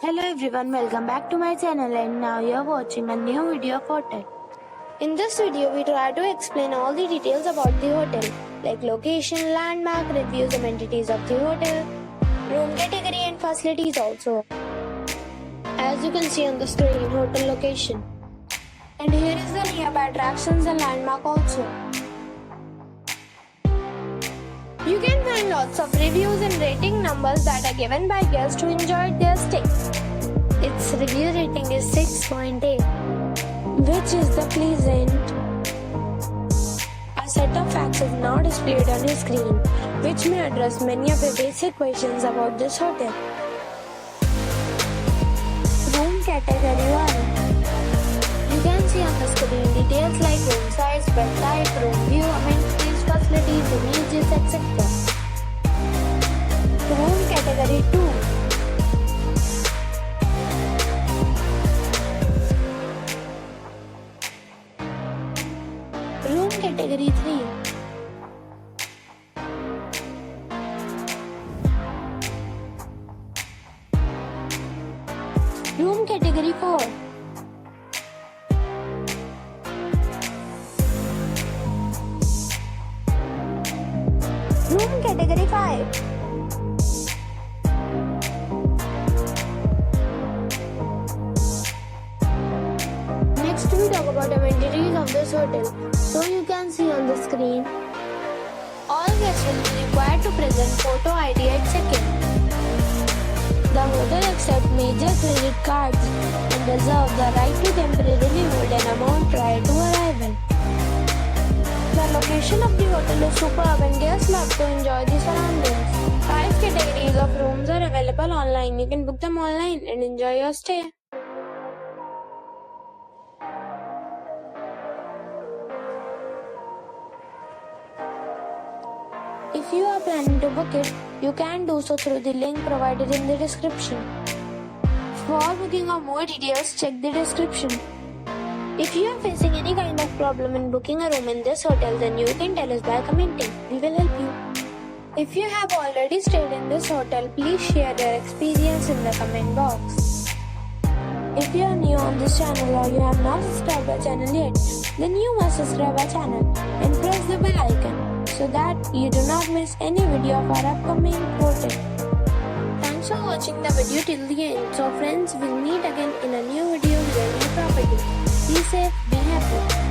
Hello everyone, welcome back to my channel and now you are watching a new video of hotel. In this video, we try to explain all the details about the hotel, like location, landmark, reviews, amenities of the hotel, room category and facilities also. As you can see on the screen, hotel location. And here is the nearby attractions and landmark also. You can find lots of reviews and rating numbers that are given by guests who enjoyed their stay. Its review rating is 6.8, which is the pleasant. A set of facts is now displayed on your screen, which may address many of your basic questions about this hotel. Room category 1. You can see on the screen details like room size, bed type, room view, amenities, facilities, images, etc. Room category 2. Room category 3. Room category 4. Room category 5. Next we talk about amenities of this hotel. So you can see on the screen, all guests will be required to present photo ID at check-in. The hotel accepts major credit cards and reserves the right to temporarily hold an amount prior to arrival. The location of the hotel is superb and guests love to enjoy the surroundings. 5 categories of rooms are available online. You can book them online and enjoy your stay. If you are planning to book it, you can do so through the link provided in the description. For booking or more details, check the description. If you are facing any kind of problem in booking a room in this hotel, then you can tell us by commenting. We will help you. If you have already stayed in this hotel, please share your experience in the comment box. If you are new on this channel or you have not subscribed our channel yet, then you must subscribe our channel and press the bell icon so that you do not miss any video of our upcoming hotel. Thanks for watching the video till the end. So friends, we'll meet again in a new video with a new property. Be safe, be happy.